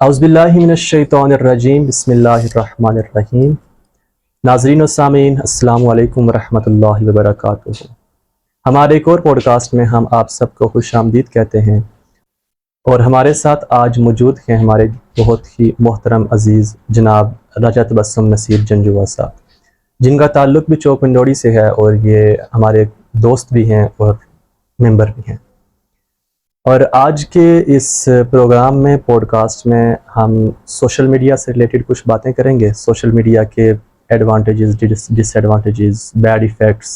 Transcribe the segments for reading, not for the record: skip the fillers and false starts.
औज़ुबिल्लाहि मिनश्शैतानिर्रजीम बिस्मिल्लाहिर्रहमानिर्रहीम। नाज़रीन व सामीन अस्सलामु अलैकुम रहमतुल्लाहि व बरकातुहू। हमारे एक और पॉडकास्ट में हम आप सबको खुशामदीद कहते हैं और हमारे साथ आज मौजूद हैं हमारे बहुत ही मोहतरम अज़ीज़ जनाब रजत बस्सम नसीर जंजुआ साहब, जिनका ताल्लुक़ भी चौक मंडोरी से है और ये हमारे दोस्त भी हैं और मेंबर भी हैं। और आज के इस प्रोग्राम में पॉडकास्ट में हम सोशल मीडिया से रिलेटेड कुछ बातें करेंगे। सोशल मीडिया के एडवांटेजेस, डिसएडवांटेजेस, बैड इफ़ेक्ट्स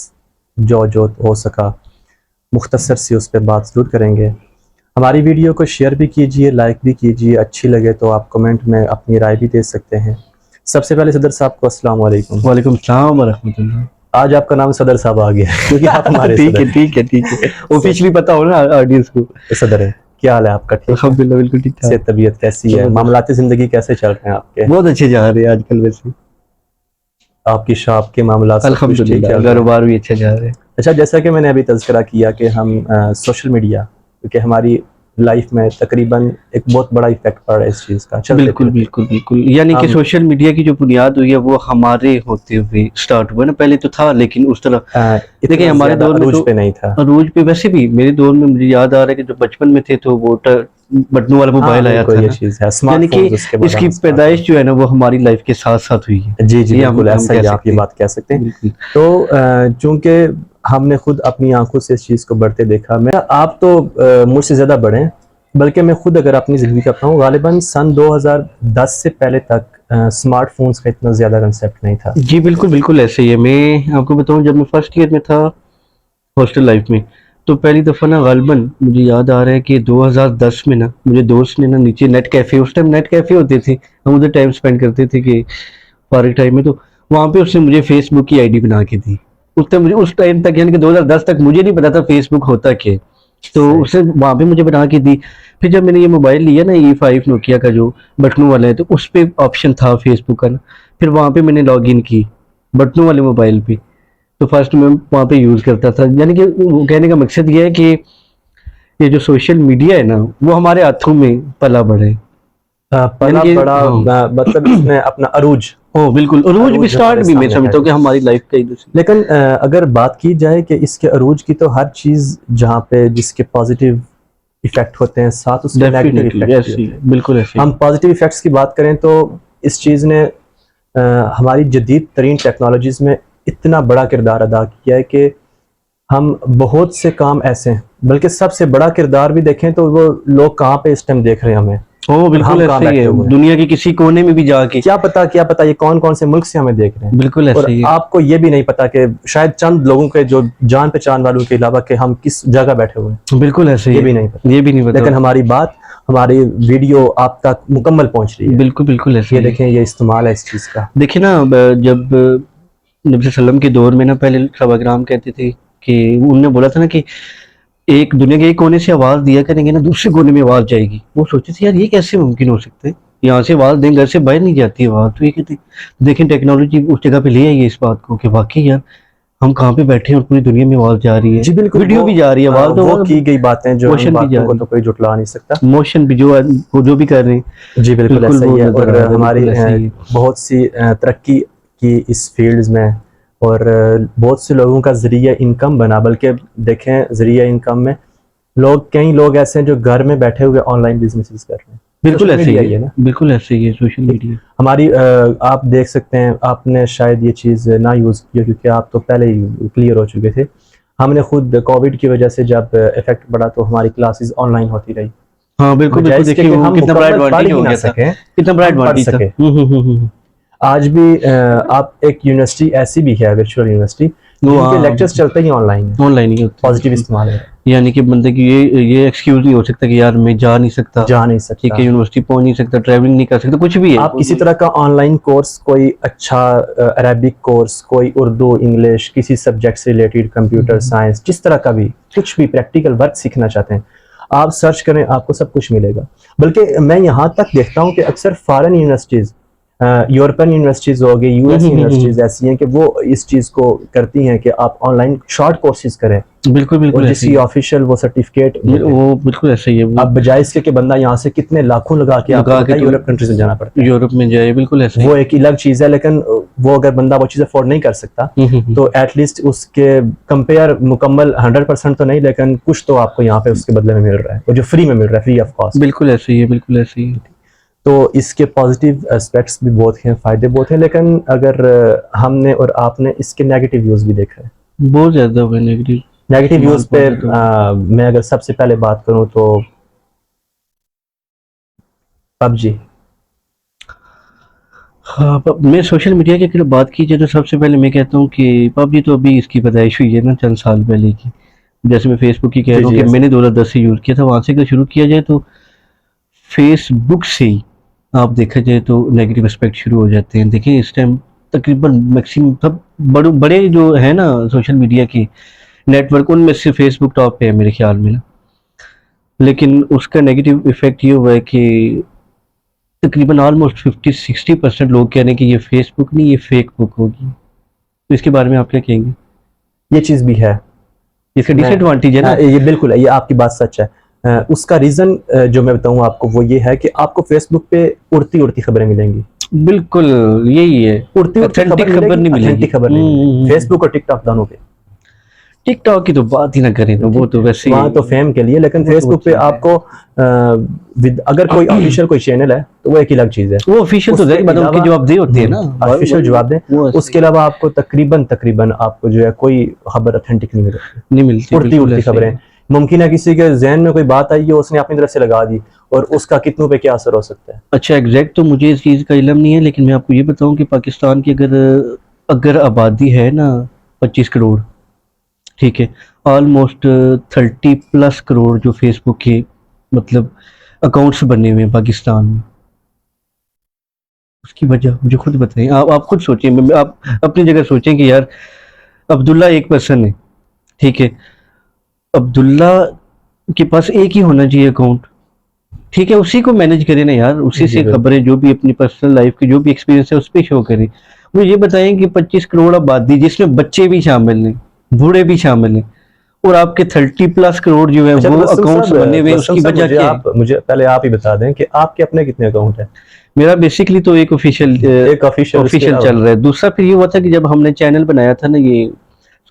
जो हो सका मुख्तसर सी उस पर बात ज़रूर करेंगे। हमारी वीडियो को शेयर भी कीजिए, लाइक भी कीजिए, अच्छी लगे तो आप कमेंट में अपनी राय भी दे सकते हैं। सबसे पहले सदर साहब को अस्सलाम वालेकुम। वालेकुम सलाम व रहमतुल्लाह। आज आपका नाम सदर साहब आ गया क्योंकि आप हमारे ठीक है ऑफिशियली पता हो ना ऑडियंस को। सदर है, क्या हाल है आपका? ठीक है, अल्हम्दुलिल्लाह बिल्कुल ठीक से ठाक। तबीयत कैसी है? मामलाती ज़िंदगी कैसे चल रहे हैं आपके? बहुत अच्छे जा रहे हैं आजकल वैसे, आपकी शॉप के मामला सब कुछ ठीक अल्हम्दुलिल्लाह चल रहे हैं? कारोबार भी अच्छे जा रहे हैं। अच्छा, जैसा कि मैंने अभी तज़किरा किया कि हम सोशल मीडिया, क्योंकि हमारी लाइफ में तकरीबन एक बहुत बड़ा इफेक्ट पड़ रहा है इस चीज़ का चलते बिल्कुल फिरते। बिल्कुल बिल्कुल, यानी कि सोशल मीडिया की जो बुनियाद हुई है वो हमारे होते हुए स्टार्ट हुआ ना, पहले तो था लेकिन उस तरह इतना देखिए हमारे ज़्यादा दौर में अरूज तो पे नहीं था। अरूज पे वैसे भी मेरे दौर में मुझे याद आ रहा है कि जो बचपन में थे तो वो बटनों वाला मोबाइल आया बिल्कुल था ये ना, चीज़ है, यानी स्मार्टफोन्स कि उसके बाद इसकी आना स्टार्ट पैदाइश हुआ। जो है ना वो हमारी लाइफ के साथ साथ हुई है। जी जी ये बिल्कुल, हम ऐसा ही कह आप ये सकते हैं बात कह सकते हैं। बिल्कुल। तो चूंकि हमने खुद अपनी आंखों से इस चीज़ को बढ़ते देखा, मैं आप तो मुझसे ज़्यादा बड़े हैं, बल्कि मैं खुद अगर अपनी ज़िंदगी का बताऊँ, गालिबन सन 2010 से पहले तक स्मार्टफोन्स का इतना ज़्यादा कंसेप्ट नहीं था। जी बिल्कुल बिल्कुल ऐसे ही है। मैं आपको बताऊं जब मैं फर्स्ट ईयर में था हॉस्टल लाइफ में, तो पहली दफ़ा ना गालिबन मुझे याद आ रहा है कि 2010 में ना मुझे दोस्त ने ना नीचे नेट कैफ़े, उस टाइम नेट कैफ़े होते थे, हम उधर टाइम स्पेंड करते थे कि फारिग टाइम में, तो वहाँ पे उसने मुझे फेसबुक की आईडी बना के दी। उस टाइम तक यानी कि 2010 तक मुझे नहीं पता था फेसबुक होता क्या है। तो सही। उसने वहाँ पे मुझे बना के दी। फिर जब मैंने ये मोबाइल लिया ना E5 नोकिया का जो बटनों वाला है, तो उस पे ऑप्शन था फेसबुक का ना, फिर वहाँ पे मैंने लॉग इन की बटनों वाले मोबाइल पे। तो फर्स्ट मैं वहाँ पे यूज़ करता था, यानी कि वो कहने का मकसद ये है कि ये जो सोशल मीडिया है ना वो हमारे हाथों में पला बढ़ा है, यानी पला कि बड़ा हाँ। मतलब इसमें अपना अरूज ओ बिल्कुल, अरूज भी अरूज स्टार्ट हमारे भी मैं सामने है। समझता हूँ कि हमारी लाइफ का ही दूसरी। लेकिन अगर बात की जाए कि इसके अरूज की, तो हर चीज़ जहाँ पे जिसके पॉजिटिव इफ़ेक्ट होते हैं, साथ उसके नेगेटिव डेफिनेटली इफ़ेक्ट भी ऐसी होते हैं। बिल्कुल ऐसी। हम पॉजिटिव इफ़ेक्ट्स की बात करें तो इस चीज़ ने हमारी जदीद तरीन टेक्नोलॉजीज़ में इतना बड़ा किरदार अदा किया है कि हम बहुत से काम ऐसे हैं, बल्कि सबसे बड़ा किरदार भी देखें तो वो लोग कहाँ पे इस टाइम देख रहे हैं हमें, ओ और बिल्कुल हम कहाँ ऐसे ही बैठे है, हुए हैं। दुनिया के किसी कोने में भी जाके क्या पता ये कौन कौन से मुल्क से हमें देख रहे हैं, बिल्कुल और ऐसे ही है। आपको ये भी नहीं पता कि शायद चंद लोगों के जो जान पहचान वालों के अलावा कि हम किस जगह बैठे हुए हैं, बिल्कुल ऐसे ही ये है, भी नहीं पता। ये भी नहीं पता। लेकिन हमारी बात, हमारी वीडियो आप तक मुकम्मल पहुंच रही है। बिल्कुल बिल्कुल ऐसे ये ही है। देखें, ये इस्तेमाल है इस चीज़ का। देखिए ना जब नबी वसल्लम के दौर में ना पहले सहाबाए-किराम कहते थे कि उन्होंने बोला था ना कि एक दुनिया के एक कोने से आवाज़ दिया करेंगे ना दूसरे कोने में आवाज़ जाएगी। वो सोचते थे यार ये कैसे मुमकिन हो सकता है? यहाँ से आवाज़ दें, घर से बाहर नहीं जाती आवाज़। तो ये कहते देखें टेक्नोलॉजी उस जगह पे ले आई है इस बात को कि वाक़ई यार हम कहाँ पे बैठे हैं और पूरी दुनिया में आवाज़ जा रही है। जी बिल्कुल, वीडियो भी जा रही है, आवाज़ तो वो की गई बातें जो, उन मोशन भी जा बातों को रही तो कोई जुटला नहीं सकता। है, मोशन भी जो है वो जो भी कर रहे हैं जी बिल्कुल बिल्कुल ऐसा ही वो है। नज़र और आ रहा है, हमारी बिल्कुल ऐसे ही है। बहुत सी तरक्की की इस फील्ड्स में, और बहुत से लोगों का ज़रिया इनकम बना, बल्कि देखें ज़रिया इनकम में कई लोग ऐसे हैं जो घर में बैठे हुए ऑनलाइन बिजनेसेस कर रहे हैं। बिल्कुल सोशल ऐसे ही मीडिया ही है, है ना। बिल्कुल ऐसे ही है सोशल ठीक। मीडिया। हमारी आप देख सकते हैं, आपने शायद ये चीज़ ना यूज़ की हो क्योंकि आप तो पहले ही क्लियर हो चुके थे। हमने खुद कोविड की वजह से जब इफेक्ट पड़ा तो हमारी क्लासेस ऑनलाइन होती रही, हाँ, बिल्कुल, बजाय बिल्कुल इसके देखिए कि वो हम कितना बड़ा मुकम्मल पढ़ एडवांटेज ही हो ना गया था, सकें, कितना बड़ा हम पढ़ एडवांटेज था। सके। आज भी आप एक यूनिवर्सिटी ऐसी भी है, वर्चुअल यूनिवर्सिटी, वो जिनके हाँ, लेक्चर्स चलते ही ऑनलाइन है, ऑनलाइन ही होते हैं पॉजिटिव बिल्कुल। इस्तेमाल है। यानी कि बंदे की ये एक्सक्यूज़ नहीं हो सकता कि यार मैं जा नहीं सकता, जा नहीं ठीक सकता है, यूनिवर्सिटी पहुँच नहीं सकता, ट्रैवलिंग नहीं कर सकता, कुछ भी है। आप किसी तरह का ऑनलाइन कोर्स, कोई अच्छा अरेबिक कोर्स, कोई उर्दू, इंग्लिश, किसी सब्जेक्ट से रिलेटेड, कंप्यूटर साइंस, जिस तरह का भी कुछ भी प्रैक्टिकल वर्क सीखना चाहते हैं, आप सर्च करें, आपको सब कुछ मिलेगा। बल्कि मैं यहाँ तक देखता हूँ कि अक्सर फॉरेन यूनिवर्सिटीज़ यूरोपियन यूनिवर्सिटीज़ हो गई, यूएस यूनिवर्सिटीज़ ऐसी हैं कि वो इस चीज़ को करती हैं कि आप ऑनलाइन शॉर्ट कोर्सेज करें बिल्कुल और बिल्कुल ऐसे जिसकी ही है। ऑफिशियल वो सर्टिफिकेट वो बिल्कुल ऐसे ही है वो अब बजाय इसके कि बंदा यहाँ से कितने लाखों लगा के आपको लगा पता के है यूरोप कंट्रीज में जाना पड़ता है, यूरोप में जाए, बिल्कुल ऐसे ही। वो एक अलग चीज़ है। लेकिन वो अगर बंदा वो चीज़ अफोर्ड नहीं कर सकता तो एटलीस्ट उसके कंपेयर मुकम्मल 100% तो नहीं, लेकिन कुछ तो आपको यहाँ पे उसके बदले में मिल रहा है, वो जो फ्री में मिल रहा है, फ्री ऑफ कॉस्ट। बिल्कुल ऐसे ही है, बिल्कुल ऐसे ही है। तो इसके पॉजिटिव एस्पेक्ट्स भी बहुत हैं, फ़ायदे बहुत हैं, लेकिन अगर हमने और आपने इसके नेगेटिव व्यूज़ भी देखा है। बहुत ज़्यादा हुआ नेगेटिव नेगेटिव व्यूज़ पे तो मैं अगर सबसे पहले बात करूँ तो पबजी। हाँ, मैं सोशल मीडिया की अगर बात की जाए तो सबसे पहले मैं कहता हूँ कि पबजी तो अभी इसकी पैदाइश हुई है ना चंद साल पहले की। जैसे मैं फेसबुक की कह जी रहा हूँ जी कि मैंने 2010 से यूज़ किया था, वहाँ से अगर शुरू किया जाए तो फेसबुक से ही आप देखा जाए तो नेगेटिव एस्पेक्ट शुरू हो जाते हैं। देखिए इस टाइम तकरीबन मैक्सिमम सब बड़े बड़े जो है ना सोशल मीडिया के नेटवर्क, उनमें से फेसबुक टॉप पे है मेरे ख्याल में ना। लेकिन उसका नेगेटिव इफेक्ट ये हुआ है कि तकरीबन ऑलमोस्ट 50-60% लोग कह रहे हैं कि ये फेसबुक नहीं, ये फेक बुक होगी। तो इसके बारे में आप क्या कहेंगे? ये चीज़ भी है, इसका मैं डिसएडवांटेज है ना। ये बिल्कुल है, ये आपकी बात सच है। उसका रीज़न जो मैं बताऊँ आपको वो ये है कि आपको फेसबुक पे उड़ती उड़ती खबरें मिलेंगी, बिल्कुल यही है, उड़ती उड़ती ऑथेंटिक खबर नहीं मिलेगी। ऑथेंटिक खबर नहीं मिलेगी। फेसबुक और टिकटॉक दोनों पे, टिकटॉक की तो बात ही ना करें ना, वो तो वैसे वहाँ तो फेम के लिए, लेकिन वो तो फेसबुक पे ठीक है। आपको अगर कोई ऑफिशियल कोई चैनल है तो वो एक अलग चीज़ है। वो ऑफिशियल तो उसके जाहिर बात है, उनके अलावा जवाबदेह होते हैं ना, ऑफिशियल जवाब दें, वो ऐसे उसके अलावा आपको तकरीबन तकरीबन आपको जो है कोई खबर ऑथेंटिक नहीं मिलेगी, नहीं मिलती, उड़ती बिल्कुल उड़ती ऐसे ही खबरें। है। मुमकिन है किसी के जहन में कोई बात आई है, उसने अपनी तरफ से लगा दी और उसका कितनों पे क्या असर हो सकता है। अच्छा एग्जैक्ट तो मुझे इस चीज़ का इल्म नहीं है, लेकिन मैं आपको ये बताऊं कि पाकिस्तान की अगर अगर आबादी है ना 25 करोड़, ठीक है, ऑलमोस्ट 30+ करोड़ जो फेसबुक के मतलब अकाउंट्स बने हुए हैं पाकिस्तान में। उसकी वजह मुझे खुद बताएं, आप खुद सोचें, आप अपनी जगह सोचें कि यार अब्दुल्ला एक पर्सन है, ठीक है, अब्दुल्ला के पास एक ही होना चाहिए अकाउंट, ठीक है, उसी को मैनेज करें ना यार, उसी जी से बिल्कुल। खबरें जो भी अपनी पर्सनल लाइफ की जो भी एक्सपीरियंस है उस पर शो करें। मुझे ये बताएं कि 25 करोड़ आबादी जिसमें बच्चे भी शामिल हैं, बूढ़े भी शामिल हैं, और आपके 30+ करोड़ जो है अच्छा वो तबस्सुम अकाउंट्स बने हुए हैं, तबस्सुम उसकी साहब, वजह क्या है? मुझे पहले आप ही बता दें कि आपके अपने कितने अकाउंट हैं? मेरा बेसिकली तो एक एक ऑफिशियल, उसके ऑफिशियल अलावा चल रहा है। दूसरा फिर ये हुआ था कि जब हमने चैनल बनाया था ना ये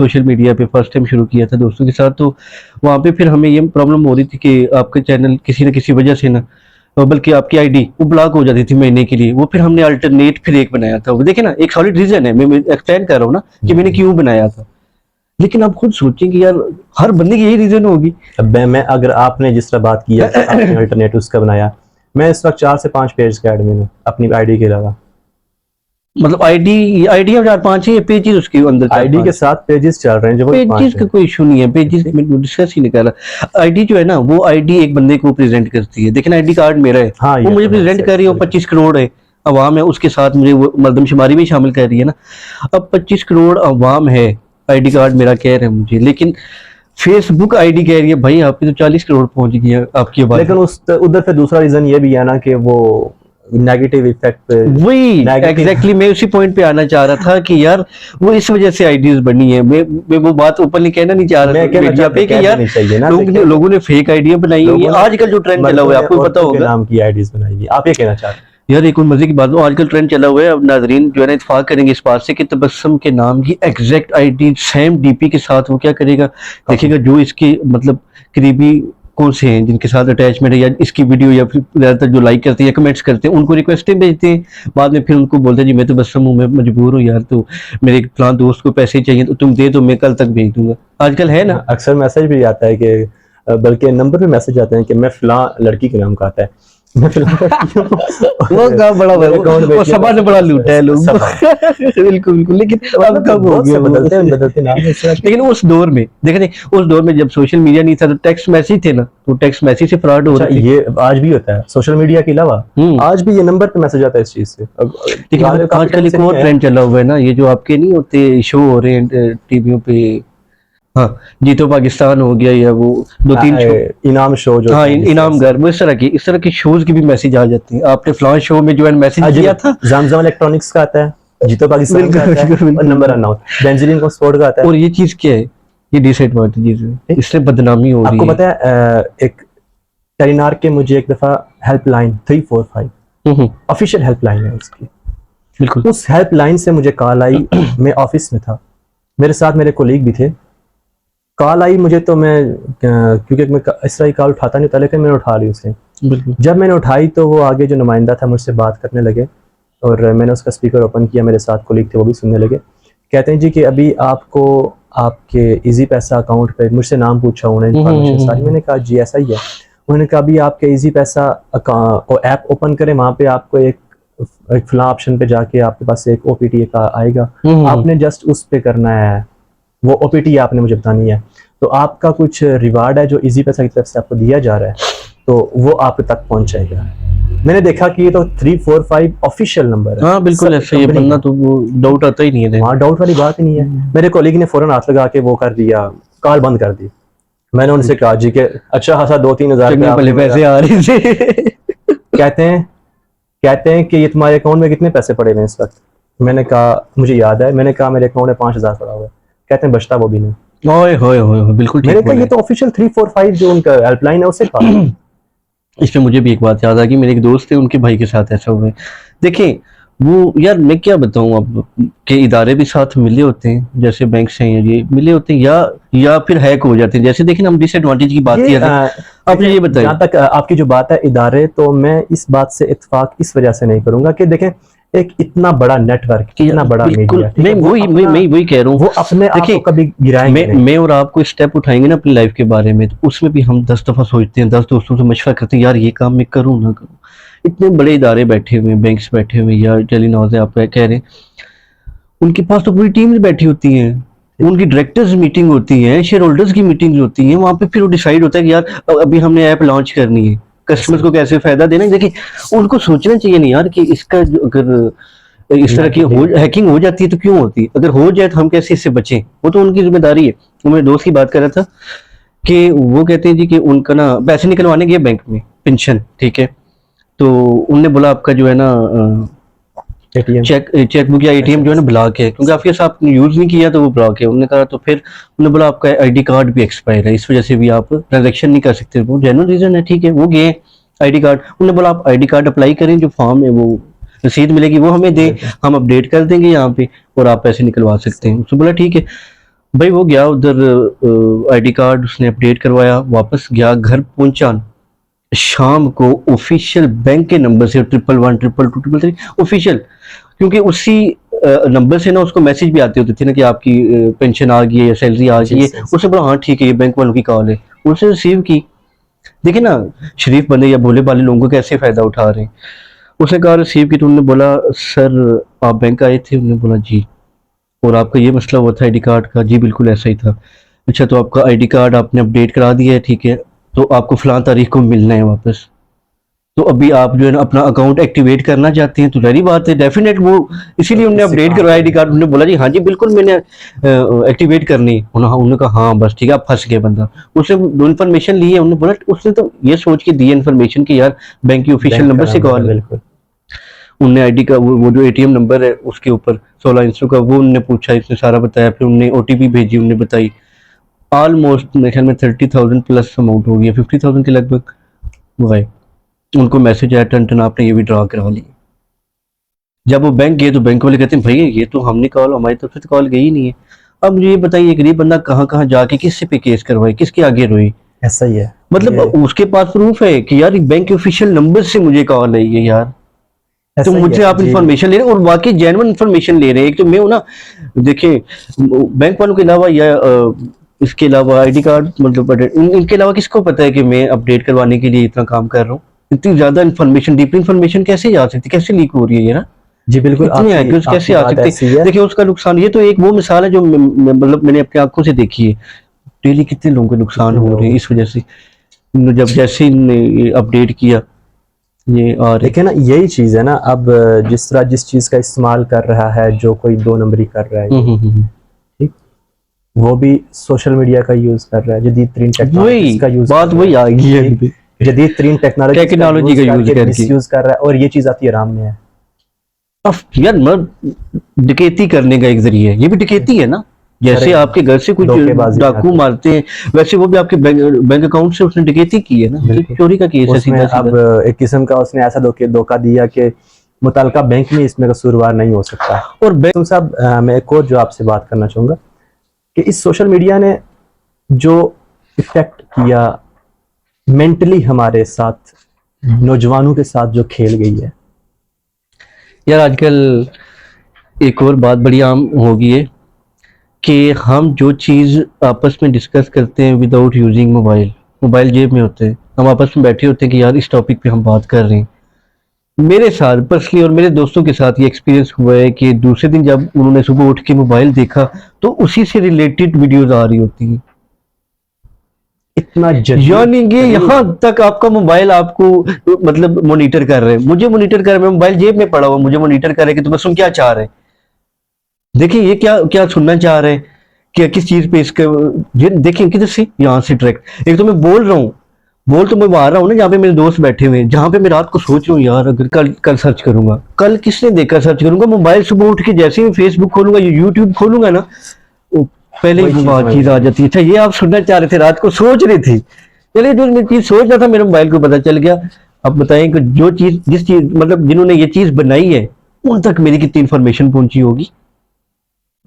सोशल मीडिया पे फर्स्ट टाइम शुरू किया था दोस्तों के साथ, तो वहाँ पे फिर हमें ये प्रॉब्लम हो रही थी कि आपका चैनल किसी न किसी वजह से ना, बल्कि आपकी आईडी वो ब्लॉक हो जाती थी महीने के लिए। वो फिर हमने अल्टरनेट फिर एक बनाया था, वो देखिए ना एक सॉलिड रीजन है, मैं एक्सप्लेन कर रहा हूँ ना कि मैंने क्यों बनाया था। लेकिन आप खुद सोचें कि यार हर बंदे की यही रीजन होगी। अब मैं अगर आपने जिस तरह बात की है कि आपने अल्टरनेट उसका बनाया, मैं इस वक्त 4 से 5 पेज का एडमिन हूँ अपनी आईडी के अलावा। मतलब आईडी है 4-5 है, पेजेस उसके अंदर आईडी के 4-5 साथ पेजेस चल रहे हैं जो वो 5 पेजेस का हैं। कोई इशू नहीं है, पेजेस में डिस्कस ही नहीं कर रहा। आईडी जो है ना वो आईडी एक बंदे को प्रेजेंट करती है। देखिए ना आईडी कार्ड मेरा है, हाँ वो ये मुझे तो है, प्रेजेंट कर रही है, वो 25 करोड़ है अवाम है, उसके साथ मुझे वो मर्दमशुमारी भी शामिल कर रही है ना। अब 25 करोड़ अवाम है, आईडी कार्ड मेरा कह रहे हैं मुझे, लेकिन फेसबुक आईडी कह रही है भाई आपकी तो 40 करोड़ पहुंच गई है आपकी आबादी। लेकिन उस उधर पे दूसरा रीजन ये भी है ना कि वो नेगेटिव इफेक्ट पे वही नेगेटिव एग्जैक्टली मैं उसी पॉइंट पे आना चाह रहा था कि यार वो इस वजह से आईडीज बनी है। मैं वो बात ओपनली कहना नहीं चाह रहा मैं था कहना मीडिया पे कि यार चाहिए ना, लोगों ने फेक आईडिया बनाई हुई है। आजकल जो ट्रेंड चला हुआ है आपको पता के होगा नाम की आईडीज बनाई हुई, आप ये कहना चाह रहे हैं? यार, एक और मजे की बात हो, आजकल ट्रेंड चला हुआ है, अब नाजरीन जो है ना इत्तेफाक करेंगे इस बात से कि तबस्सुम के नाम की एग्जैक्ट आईडी सेम डीपी के साथ वो क्या करेगा, देखेगा जो इसके मतलब करीबी कौन से हैं जिनके साथ अटैचमेंट है या इसकी वीडियो या फिर ज़्यादातर जो लाइक करते हैं या कमेंट्स करते हैं उनको रिक्वेस्टें भेजते हैं। बाद में फिर उनको बोलते हैं जी मैं तो तबस्सुम हूँ, मैं मजबूर हूँ यार, तो मेरे एक फलां दोस्त को पैसे चाहिए तो तुम दे दो, मैं कल तक भेज दूंगा। आजकल है ना। अक्सर मैसेज भी आता है कि बल्कि नंबर पे मैसेज आते हैं कि मैं फलां लड़की के नाम का आता है, मैं फलां लड़की हूँ। वो का बड़ा वो देखिए, सभा ने बड़ा लूटा है लोग सभा। बिल्कुल बिल्कुल, लेकिन अब कब हो बहुत गया से वो। बदलते नाम है इस तरह के। लेकिन उस दौर में देखें नहीं, उस दौर में जब सोशल मीडिया नहीं था तो टेक्स्ट मैसेज थे ना, तो टेक्स्ट मैसेज से फ्रॉड हो अच्छा रहे थे। ये आज भी होता है सोशल मीडिया के अलावा, आज भी ये नंबर पे मैसेज आता है इस चीज से। लेकिन काफी आजकल टाइम एक से नहीं और है। ट्रेंड चला हुआ है ना, ये जो आपके नहीं होते शो हो रहे हैं टीवियों पे, हाँ, जीतो पाकिस्तान हो गया, या वो दो तीन शो, इनाम शो जो हाँ होते हैं जिस तरह इनाम से। घर, वो इस तरह की शोज की भी मैसेज आ जाते हैं। आपने फ्लां शो में जो है मैसेज किया था। जमजम इलेक्ट्रॉनिक्स का आता है, जीतो पाकिस्तान का बिल्कुल आता है, बिल्कुल और बिल्कुल नंबर बिल्कुल। अनाउंस बेंजीलिन को स्पोर्ट का आता है। और ये चीज क्या है, ये डिसएडवांटेजेस है, ठीक? इससे बदनामी हो रही आपको है। पता है एक टेलीनार के मुझे एक दफा हेल्पलाइन 345 ऑफिशियल हेल्पलाइन है उसकी, बिल्कुल। उस हेल्पलाइन से मुझे कॉल आई। मैं ऑफिस में था, मेरे साथ मेरे कोलीग भी थे। कॉल आई मुझे तो मैं क्योंकि मैं इस तरह की कॉल उठाता नहीं था, लेकिन मैंने उठा ली उसे। बिल्कुल। जब मैंने उठाई तो वो आगे जो नुमाइंदा था मुझसे बात करने लगे, और मैंने उसका स्पीकर ओपन किया, मेरे साथ कोलीग थे वो भी सुनने लगे। कहते हैं जी कि अभी आपको आपके इजी पैसा अकाउंट पे, मुझसे नाम पूछा उन्होंने, इन्फॉर्मेशन सारी। मैंने कहा जी ऐसा ही है। उन्होंने कहा अभी आपके इजी पैसा ऐप ओपन करें, वहाँ पे आपको एक फला ऑप्शन पे जाके आपके पास एक ओपीटी का आएगा, आपने जस्ट उस पे करना है, वो ओपीटी आपने मुझे बतानी है। तो आपका कुछ रिवार्ड है जो इजी पैसा की तरफ से आपको दिया जा रहा है, तो वो आप तक पहुंचेगा। मैंने देखा कि ये तो 345 ऑफिशियल नंबर है। हाँ बिल्कुल ऐसे ही है, कंपनी बनना का, तो वो डाउट आता ही नहीं है। वहाँ डाउट वाली बात ही नहीं है। मेरे कोलीग ने फौरन हाथ लगा के वो कर दिया, कॉल बंद कर दी। मैंने उनसे कहा जी के अच्छा खासा 2-3 हज़ार चंगे भले पैसे आ रहे थे। कहते हैं कि ये तुम्हारे अकाउंट में कितने पैसे पड़े हुए हैं इस वक्त। मैंने कहा मुझे याद है, मैंने कहा मेरे अकाउंट में 5,000 पड़ा हुआ है। कहते हैं बचता वो भी नहीं। ओए होए होए होए, बिल्कुल मैंने ठीक कहा बोले। ये तो ऑफिशियल 345 जो उनका हेल्पलाइन है उससे कहा। इसमें मुझे भी एक बात याद आ गई, मेरे एक दोस्त थे, उनके भाई के साथ ऐसा हुआ है। देखें, वो यार मैं क्या बताऊं अब, के इदारे भी साथ मिले होते हैं, जैसे बैंक से हैं ये मिले होते हैं, या फिर हैक हो जाते हैं। जैसे देखें ना, हम डिसएडवांटेज की बात ये किया था। आप मुझे ये बताइए। जहाँ तक आपकी जो बात है इदारे, तो मैं इस बात से इत्तेफाक इस वजह से नहीं करूंगा कि देखें एक इतना बड़ा नेटवर्क, कि इतना बड़ा बिल्कुल, मीडिया, ठीक मैं है, वो वही अपना मैं वही कह रहा हूँ। वो अपने आप को देखिए, कभी गिराएंगे नहीं। मैं और आपको स्टेप उठाएंगे ना अपनी लाइफ के बारे में, तो उसमें भी हम 10 दफा सोचते हैं, 10 दोस्तों से मशवरा करते हैं, यार ये काम मैं करूँ ना करूँ। इतने बड़े इदारे बैठे हुए हैं, बैंक्स बैठे हुए हैं, या टेलीनॉर आप कह रहे हैं, उनके पास तो पूरी टीम्स बैठी होती हैं, उनकी डायरेक्टर्स मीटिंग होती है, शेयर होल्डर्स की मीटिंग होती है, वहां पे फिर वो डिसाइड होता है कि यार अभी हमने ऐप लॉन्च करनी है, कस्टमर्स को कैसे फायदा देना है। देखिए, उनको सोचना चाहिए नहीं यार कि इसका अगर इस तरह की हैकिंग हो जाती है तो क्यों होती है, अगर हो जाए तो हम कैसे इससे बचें, वो तो उनकी जिम्मेदारी है। तो मेरे दोस्त की बात कर रहा था कि वो कहते हैं जी कि उनका ना पैसे निकलवाने गए बैंक में, पेंशन, ठीक है। तो उनने बोला आपका जो है ना एटीएम चेकबुक या एटीएम जो है ना ब्लॉक है, क्योंकि आपके साथ यूज नहीं किया तो वो ब्लॉक है। उन्होंने कहा, तो फिर उन्होंने बोला आपका आईडी कार्ड भी एक्सपायर है, इस वजह से भी आप ट्रांजेक्शन नहीं कर सकते। वो जेन्युइन रीजन है, ठीक है। वो गए आईडी कार्ड, उन्होंने बोला आप आईडी कार्ड अप्लाई करें, जो फॉर्म है वो रसीद मिलेगी वो हमें दें, हम अपडेट कर देंगे यहाँ पे और आप पैसे निकलवा सकते हैं। उसने बोला ठीक है भाई। वो गया उधर, आईडी कार्ड उसने अपडेट करवाया, वापस गया, घर पहुंचा शाम को ऑफिशियल बैंक के नंबर से 111 222 333 ऑफिशियल, क्योंकि उसी नंबर से ना उसको मैसेज भी आते होते थे ना कि आपकी पेंशन आ गई है या सैलरी आ गई है। उसने बोला हाँ ठीक है, ये बैंक वालों की कॉल है, उसने रिसीव की। देखिए ना, शरीफ बंदे या भोले भाले लोगों को कैसे फायदा उठा रहे हैं। उसने कहा रिसीव की, तो उन्होंने बोला सर आप बैंक आए थे? उन्होंने बोला जी, और आपका ये मसला हुआ था आईडी कार्ड का? जी बिल्कुल ऐसा ही था। अच्छा, तो आपका आईडी कार्ड आपने अपडेट करा दिया है, ठीक है, तो आपको फलां तारीख को मिलना है वापस। तो अभी आप जो है ना अपना अकाउंट एक्टिवेट करना चाहते हैं, तो रही बात है डेफिनेट वो इसीलिए उन्होंने अपडेट करवाया आईडी कार्ड। उन्होंने बोला जी हाँ जी बिल्कुल मैंने एक्टिवेट करनी। उन्होंने कहा हाँ बस ठीक है, आप फंस गए बंदा। उसने दो इन्फॉर्मेशन ली है, उन्होंने बोला, उसने तो ये सोच के दी है इन्फॉर्मेशन कि यार बैंक की ऑफिशियल नंबर से कॉल है। उनने आईडी का वो जो एटीएम नंबर है उसके ऊपर 16 इंचों का वो उनने पूछा, इसने सारा बताया, फिर उनने ओटीपी भेजी, उनने बताई। ऑलमोस्ट मेरे ख्याल में 30,000 प्लस अमाउंट हो गया, 50,000 के लगभग वो है। उनको मैसेज आया टन आपने ये भी ड्रा करा ली। जब वो बैंक गए तो बैंक वाले कहते हैं भैया ये तो हमने कॉल, हमारी तरफ से तो कॉल गई नहीं है। अब मुझे ये बताइए, गरीब बंदा कहाँ कहाँ जाके किससे पे केस करवाए, किसके आगे रोए? ऐसा ही है, मतलब उसके पास प्रूफ है कि यार बैंक के ऑफिशियल नंबर से मुझे कॉल आई है यार, तो मुझसे आप इंफॉर्मेशन ले रहे हैं और वाकई जेन्युइन इंफॉर्मेशन ले रहे हैं। एक तो मैं हूं ना, देखिए बैंक वालों के अलावा या इसके अलावा आईडी कार्ड मतलब इनके अलावा किसको पता है कि मैं अपडेट करवाने के लिए इतना काम कर रहा हूँ? इतनी ज्यादा इन्फॉर्मेशन, डीप इन्फॉर्मेशन कैसे जा सकती, कैसे लीक हो रही है ये ना? जी बिल्कुल, इतनी हैकर्स कैसे आ सकते हैं? देखिए उसका नुकसान, ये तो एक वो मिसाल है जो मतलब मैंने अपनी आंखों से देखी है। डेली कितने लोगों के नुकसान हो रहे हैं इस वजह से। जब जैसे इन्होंने अपडेट किया ये, और देखिए ना यही चीज़ है ना, अब जिस तरह जिस चीज़ का इस्तेमाल कर रहा है, जो कोई 2 नंबरी कर रहा है, ठीक, वो भी सोशल मीडिया का यूज कर रहा है, जदीद तरीन टेक्नोलॉजी वही का यूज बात वही आ गई है, जदीद तरीन टेक्नोलॉजी टेक्नोलॉजी का यूज करके मिसयूज कर रहा है, और ये चीज आती है आराम में है। अब यार डकैती करने का एक जरिया है, ये भी डकैती है ना। जैसे अरे, आपके घर से कुछ धोखेबाजी डाकू करते। मारते हैं, वैसे वो भी आपके बैंक अकाउंट से उसने डकैती की है ना, तो बिल्कुल। चोरी का केस है उसमें सीधा अब सीधा। एक किस्म का उसने ऐसा धोखा दिया कि मुतलका बैंक में इसमें कसूरवार नहीं हो सकता। और तुम साहब, मैं एक और जो आपसे बात करना चाहूँगा कि इस सोशल मीडिया ने जो इफेक्ट किया मेंटली हमारे साथ, नौजवानों के साथ जो खेल गई है। यार आजकल एक और बात बड़ी आम हो गई है कि हम जो चीज़ आपस में डिस्कस करते हैं विदाउट यूजिंग मोबाइल जेब में होते हैं, हम आपस में बैठे होते हैं कि यार इस टॉपिक पे हम बात कर रहे हैं। मेरे साथ पर्सनली और मेरे दोस्तों के साथ ये एक्सपीरियंस हुआ है कि दूसरे दिन जब उन्होंने सुबह उठ के मोबाइल देखा तो उसी से रिलेटेड वीडियोज आ रही होती हैं। इतना यानी कि यहाँ तक आपका मोबाइल आपको मतलब मॉनिटर कर रहे हैं, मुझे मॉनिटर कर रहे हैं, मोबाइल जेब में पड़ा हुआ मुझे मॉनिटर कर रहे हैं कि तुम्हें सुन क्या चाह रहे हैं। देखिए ये क्या क्या सुनना चाह रहे हैं कि किस चीज पे इसके, देखिए किधर से, यहाँ से डायरेक्ट। एक तो मैं बोल रहा हूँ, बोल तो मैं आ रहा हूँ ना जहाँ पे मेरे दोस्त बैठे हुए हैं, जहाँ पे मैं रात को सोच रहा हूँ यार अगर कल कल सर्च करूंगा, कल किसने देखा सर्च करूंगा, मोबाइल सुबह उठ के जैसे ही फेसबुक खोलूंगा यूट्यूब खोलूंगा ना, वो पहले ही वो चीज आ जाती है। अच्छा ये आप सुनना चाह रहे थे, रात को सोच रहे थे, चलिए जो मैं चीज सोच रहा था मेरे मोबाइल को पता चल गया। अब बताएं कि जो चीज जिस चीज मतलब जिन्होंने ये चीज बनाई है उन तक मेरी कितनी इन्फॉर्मेशन पहुंची होगी।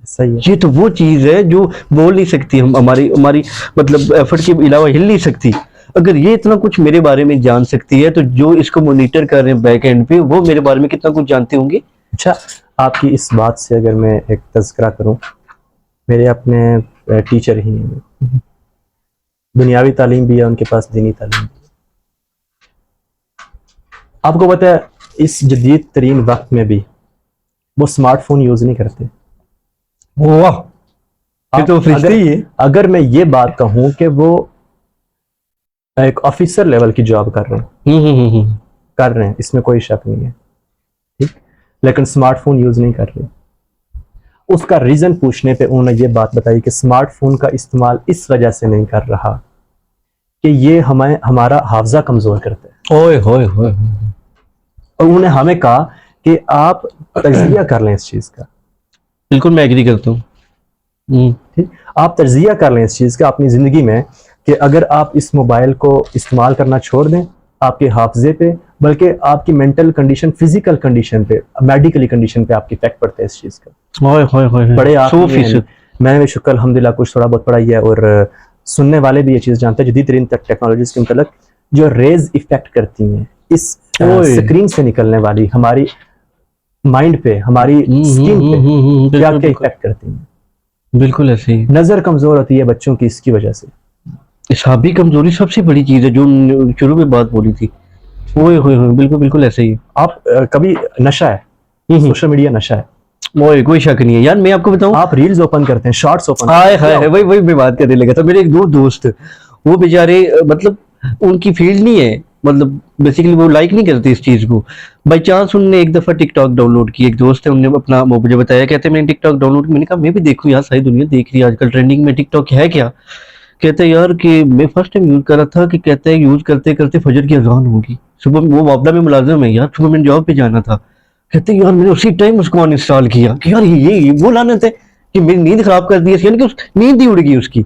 सही है। ये तो वो चीज है जो बोल नहीं सकती, हम हमारी हमारी मतलब एफर्ट के अलावा हिल नहीं सकती। अगर ये इतना कुछ मेरे बारे में जान सकती है तो जो इसको मॉनिटर कर रहे हैं बैक एंड पे वो मेरे बारे में कितना कुछ जानते होंगे। अच्छा, आपकी इस बात से अगर मैं एक तज़किरा करूं, मेरे अपने टीचर ही हैं, दुनियावी तालीम भी है उनके पास, दीनी तालीम भी है। आपको पता है इस जदीद तरीन वक्त में भी वो स्मार्टफोन यूज नहीं करते। वाह, ये तो फरिश्ते अगर, ही है। अगर मैं ये बात कहूं कि वो एक ऑफिसर लेवल की जॉब कर रहे हैं, कर रहे हैं, इसमें कोई शक नहीं है, ठीक, लेकिन स्मार्टफोन यूज नहीं कर रहे। उसका रीजन पूछने पे उन्होंने ये बात बताई कि स्मार्टफोन का इस्तेमाल इस वजह से नहीं कर रहा कि ये हमें हमारा हाफजा कमजोर करता है। ओए होए होए, और उन्होंने हमें कहा कि आप तजिया कर लें इस चीज का। बिल्कुल मैं एग्री करता हूँ। ठीक, आप तजिया कर लें इस चीज का अपनी जिंदगी में कि अगर आप इस मोबाइल को इस्तेमाल करना छोड़ दें, आपके हाफजे पे, बल्कि आपकी मेंटल कंडीशन, फिजिकल कंडीशन पे, मेडिकली कंडीशन पे आपकी इफेक्ट पड़ता है इस चीज का। ओए होए होए, बड़े 100%। मैंने भी शुक्र अल्हम्दुलिल्लाह कुछ थोड़ा बहुत पढ़ा ही है, और सुनने वाले भी ये चीज़ जानते हैं जदीद तरीन टेक्नोलॉजीज के मतलब जो रेज इफेक्ट करती हैं इस स्क्रीन से निकलने वाली हमारी माइंड पे, हमारी स्किन पे क्या क्या इफेक्ट करती हैं। बिल्कुल ऐसे ही। नजर कमजोर होती है बच्चों की इसकी वजह से। हिसाबी कमजोरी सबसे बड़ी चीज है जो शुरू में बात बोली थी। ओए होए होए, बिल्कुल बिल्कुल ऐसे ही। आप कभी नशा है, सोशल मीडिया नशा है, ओए कोई शक नहीं है यार। मैं आपको बताऊं, आप रील्स ओपन करते हैं, शॉर्ट्स ओपन, हाय हाय वही वही मैं बात करने लगा था। मेरे एक दो दोस्त, वो बेचारे मतलब उनकी फील्ड नहीं है, मतलब बेसिकली वो लाइक नहीं करते इस चीज को। बाई चांस उनने एक दफा टिकटॉक डाउनलोड की, एक दोस्त है उनने अपना वो मुझे बताया, कहते मैंने टिकटॉक डाउनलोड की। मैंने कहा मैं भी देखूं यार, सारी दुनिया देख रही है आजकल ट्रेंडिंग में टिकटॉक है क्या। कहते हैं यार कि मैं फर्स्ट टाइम यूज कर रहा था कि कहते हैं यूज करते करते फजर की अजान होगी। सुबह वो वापडा में मुलाजिम है यार, सुबह मैंने जॉब पे जाना था। कहते हैं यार मैंने उसी टाइम उसको अनइंस्टॉल किया कि यार ये वो लानत है कि मेरी नींद खराब कर दी है, यानी कि उस नींद ही उड़ गई उसकी।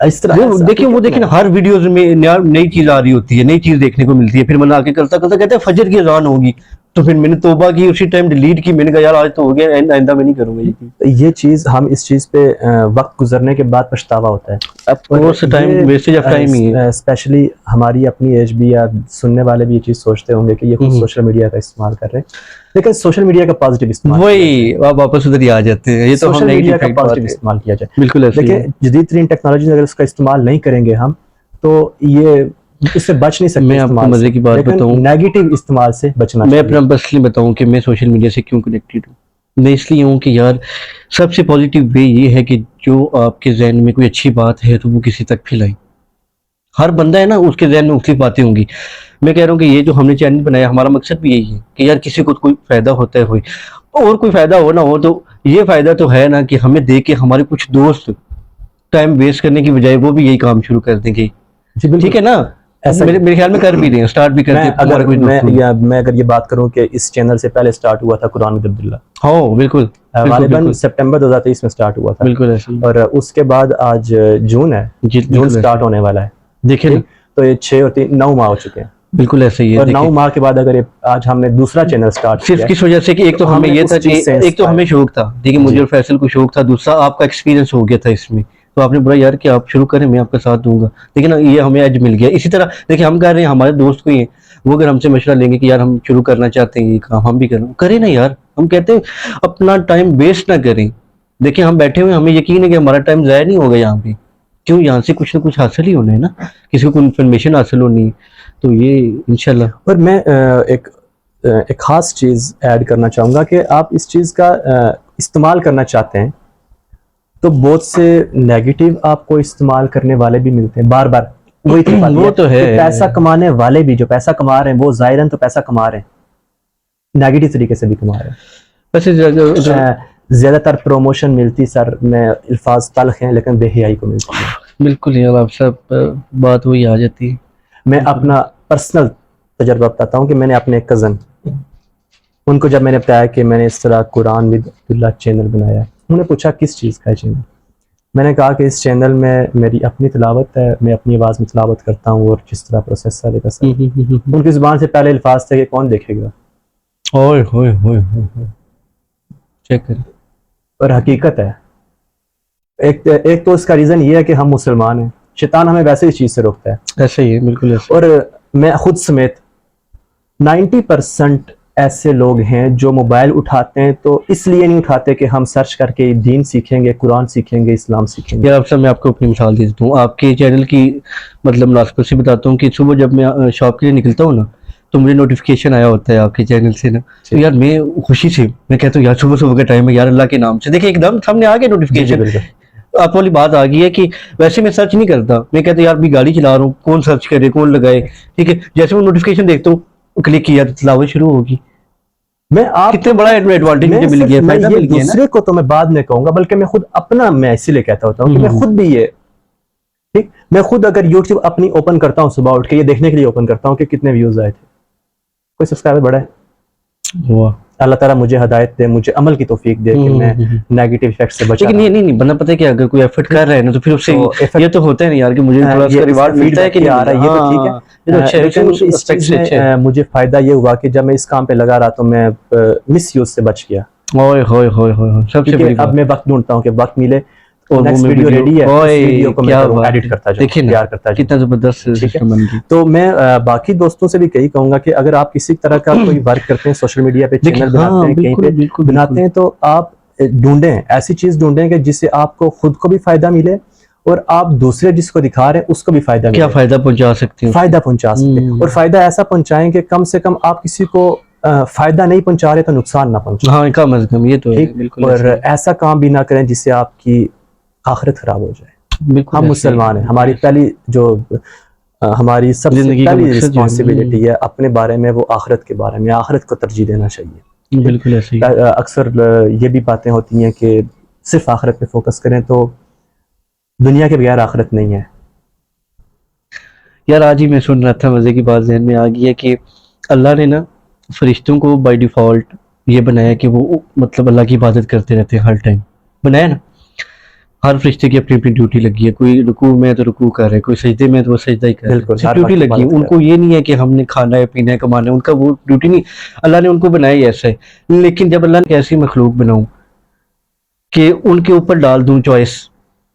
इस तरह देखिए वो देखिए ना, हर वीडियोज में नई चीज आ रही होती है, नई चीज देखने को मिलती है। फिर मैंने आके करता करता कहते हैं फजर की अजान होगी, तो फिर मैंने तौबा की, उसी टाइम डिलीट की। मैंने कहा यार आज तो हो गया, आइंदा मैं नहीं करूंगा ये चीज। ये चीज हम इस चीज पे वक्त गुजरने के बाद पछतावा होता है। वेस्टेज ऑफ टाइम ही है। स्पेशली हमारी अपनी एज भी या सुनने वाले भी ये चीज सोचते होंगे कि ये खुद सोशल मीडिया का इस्तेमाल कर रहे हैं, लेकिन सोशल मीडिया का पॉजिटिव इस्तेमाल, वही आप वापस उधर ही आ जाते हैं। ये तो सोशल हम मीडिया का पॉजिटिव इस्तेमाल किया जाए। बिल्कुल ऐसे देखिए जदीद तरीन टेक्नोलॉजी अगर उसका इस्तेमाल नहीं करेंगे हम, तो ये इससे बच नहीं सकते। मैं आपको मजे की बात बताऊं, नेगेटिव इस्तेमाल से बचना मैं चाहिए। अपना पर्सनली बताऊं कि मैं सोशल मीडिया से क्यों कनेक्टेड हूँ। मैं इसलिए हूँ कि यार सबसे पॉजिटिव वे ये है कि जो आपके जहन में कोई अच्छी बात है तो वो किसी तक फैलाएं। हर बंदा है ना, उसके जहन में मुख्तलिफ बातें होंगी। मैं कह रहा हूँ कि ये जो हमने चैनल बनाया, हमारा मकसद भी यही है कि यार किसी को कोई फायदा होता है, कोई और कोई फायदा हो ना हो तो ये फायदा तो है ना कि हमें देख के हमारे कुछ दोस्त टाइम वेस्ट करने की बजाय वो भी यही काम शुरू कर देंगे। जी बिल्कुल। ठीक है ना, ऐसा मेरे ख्याल में कर भी रहे हैं, स्टार्ट भी करते मैं हैं हमारे अगर कुछ दोस्तों ने। मैं अगर ये बात करूं कि इस चैनल से पहले स्टार्ट हुआ था कुरान विद अब्दुल्ला, हाँ बिल्कुल बिल्कुल गालिबन बिल्कुल सितंबर 2023 में स्टार्ट हुआ था, बिल्कुल ऐसे ही। और उसके बाद आज जून है, जी जून बिल्कुल स्टार्ट ऐसे होने वाला है। ही। देखिए ना, ठीक, तो ये 6 और 3 9 माह हो चुके हैं, बिल्कुल ऐसे ही है। और 9 देखिए माह के बाद अगर ये आज हमने दूसरा चैनल स्टार्ट सिर्फ किया है, किस वजह से कि एक तो हमें हमें ये था उस कि चीज से एक तो हमें इंस्पायर। शौक था, देखिए मुझे जी और फैसल को शौक था, दूसरा आपका एक्सपीरियंस हो गया था इसमें, तो आपने बोला यार कि आप शुरू करें, मैं आपका साथ दूंगा। देखिए ना, ये हमें आज मिल गया। इसी तरह देखिए हम कर रहे हैं, हमारे दोस्त को ही है, वो अगर हमसे मशवरा लेंगे कि यार हम शुरू करना चाहते हैं ये काम, हम भी करें ना यार। हम कहते हैं अपना टाइम वेस्ट ना करें। देखिए हम बैठे हुए हैं, हमें यकीन है कि हमारा टाइम ज़ाया नहीं होगा यहाँ पे। क्यों, यहाँ से कुछ ना कुछ हासिल ही होना है ना, किसी को इन्फॉर्मेशन हासिल होनी है, तो ये इंशाल्लाह। और मैं एक खास चीज़ ऐड करना चाहूँगा कि आप इस चीज़ का इस्तेमाल करना चाहते हैं तो बहुत से नेगेटिव आपको इस्तेमाल करने वाले भी मिलते हैं बार बार। वही तो बात वो है तो है। कि पैसा कमाने वाले भी जो पैसा कमा रहे हैं वो ज़ाहिरन तो पैसा कमा रहे हैं, नेगेटिव तरीके से भी कमा रहे वैसे हैं। ज़्यादातर प्रमोशन मिलती सर में अल्फाज तल्ख हैं लेकिन बेहयाई को मिलती है। बिल्कुल यार, आप सब बात वही आ जाती है। मैं अपना पर्सनल तजर्बा बताता हूँ कि मैंने अपने कज़न, उनको जब मैंने बताया कि मैंने इस तरह कुरान विद अब्दुल्ला चैनल बनाया, उन्होंने पूछा किस चीज़ का है चैनल। मैंने कहा कि इस चैनल में मेरी अपनी तिलावत है, मैं अपनी आवाज़ में तिलावत करता हूँ और जिस तरह प्रोसेस चलेगा सर। उनकी ज़ुबान से पहले अल्फाज थे कि कौन देखेगा, ओए होए होए होए होए। चेक करें। और हकीकत है। एक तो इसका रीज़न ये है कि हम मुसलमान हैं, शैतान हमें वैसे ही चीज़ से रोकता है। ऐसे ही है, बिल्कुल ऐसे। और मैं खुद समेत 90% ऐसे लोग हैं जो मोबाइल उठाते हैं तो इसलिए नहीं उठाते कि हम सर्च करके दीन सीखेंगे, कुरान सीखेंगे, इस्लाम सीखेंगे। यार अब सर मैं आपको अपनी मिसाल दे देता हूँ, आपके चैनल की मतलब मुनासिबत से बताता हूँ कि सुबह जब मैं शॉप के लिए निकलता हूँ ना, तो मुझे नोटिफिकेशन आया होता है आपके चैनल से ना, तो यार मैं खुशी से मैं कहता हूँ यार सुबह सुबह का टाइम है यार, अल्लाह के नाम से देखिए एकदम सामने आ गया जी जी नोटिफिकेशन। बिल्कुल। आप वाली बात आ गई है कि वैसे मैं सर्च नहीं करता, मैं कहता यार अभी गाड़ी चला रहा हूँ, कौन सर्च करे कौन लगाए। ठीक है, जैसे वो नोटिफिकेशन देखता हूँ, क्लिक किया तो तिलावत शुरू होगी। मैं आप कितने बड़ा एडवांटेज मुझे मिल गया, मैं फायदा ये मिल गया ना। दूसरे को तो मैं बाद में कहूंगा, बल्कि मैं खुद अपना मैं इसीलिए कहता होता हूँ कि मैं खुद भी ये, ठीक, मैं खुद अगर यूट्यूब अपनी ओपन करता हूँ सुबह उठ के ये देखने के लिए ओपन करता हूँ कि कितने व्यूज आए थे, कोई सब्सक्राइबर बढ़ा है। वाह। अल्लाह ताला मुझे हदायत दे, मुझे अमल की तौफीक दे कि मैं नेगेटिव इफेक्ट से बचा लेकिन रहूं। ये नहीं बनना, पता है क्या, अगर कोई एफर्ट कर रहा है ना तो फिर उससे तो ये तो होता है ना यार कि मुझे थोड़ा ये उसका रिवार्ड मिलता है कि नहीं आ रहा मिलता। है, ये तो ठीक है। हाँ ये तो अच्छा है, लेकिन उस इस एस्पेक्ट चीज से अच्छा है। में मुझे फायदा ये हुआ कि जब मैं इस काम पे लगा रहा तो मैं मिस यूज से बच गया, ओए होए होए होए, सबसे क्योंकि बड़ी अब बात। मैं वक्त ढूंढता हूँ कि वक्त मिले, और वो नेक्स्ट मैं वीडियो रेडी है, उस ओए वीडियो को मैं क्या करूँ, बात एडिट है, करता जाऊँ, देखिए ना तैयार करता जाऊँ। कितना जबरदस्त ठीक है, सिस्टम बन गई। तो मैं बाकी दोस्तों से भी यही कहूंगा कि अगर आप किसी तरह का कोई वर्क करते हैं, सोशल मीडिया पे देखिए चैनल बनाते हाँ हैं, कहीं बिल्कुल पे बिल्कुल बनाते बिल्कुल। हैं, तो आप ढूंढें ऐसी चीज ढूंढें कि जिससे आपको खुद को भी फायदा मिले और आप दूसरे जिसको दिखा रहे हैं उसको भी फायदा क्या मिले, फायदा पहुंचा सकते हैं उससे। फायदा पहुंचा सकते हैं। और फायदा ऐसा पहुंचाएं कि कम से कम आप किसी को फायदा नहीं पहुंचा रहे तो नुकसान ना पहुंचाएं। हाँ कम अज कम, ये तो है ठीक, बिल्कुल और ऐसे ही। ऐसा काम भी ना करें जिससे आपकी आखिरत खराब हो जाए। बिल्कुल हम ऐसे ही, मुसलमान हैं, बिल्कुल हमारी ऐसे पहली जो हमारी ही। सबसे जिंदगी का पहली मकसद जो है रिस्पॉन्सिबिलिटी है अपने बारे में, वो आखिरत के बारे में, आखिरत को तरजीह देना चाहिए। ठीक? बिल्कुल ऐसे ही। अक्सर ये भी बातें होती हैं कि सिर्फ आखिरत पे फोकस करें, तो दुनिया के बगैर आखिरत नहीं है। यार आज ही मैं सुन रहा था, मजे की बात जहन में आ गई है कि अल्लाह ने ना फरिश्तों को बाय डिफॉल्ट ये बनाया कि वो मतलब अल्लाह की इबादत करते रहते हैं हर टाइम, बनाया ना। हर फरिश्ते की अपनी अपनी ड्यूटी लगी है, कोई रुकू में तो रुकू कर रहा है, कोई सजदे में तो वो सजदा ही कर रहा है, बिल्कुल, सिर्फ हर ड्यूटी वक्त लगी है इबादत कर उनको। ये नहीं है कि हमने खाना है पीना है कमाना है, उनका वो ड्यूटी नहीं। अल्लाह ने उनको बनाया ही ऐसा है। लेकिन जब अल्लाह ने ऐसी मखलूक बनाऊं कि उनके ऊपर डाल दूं चॉइस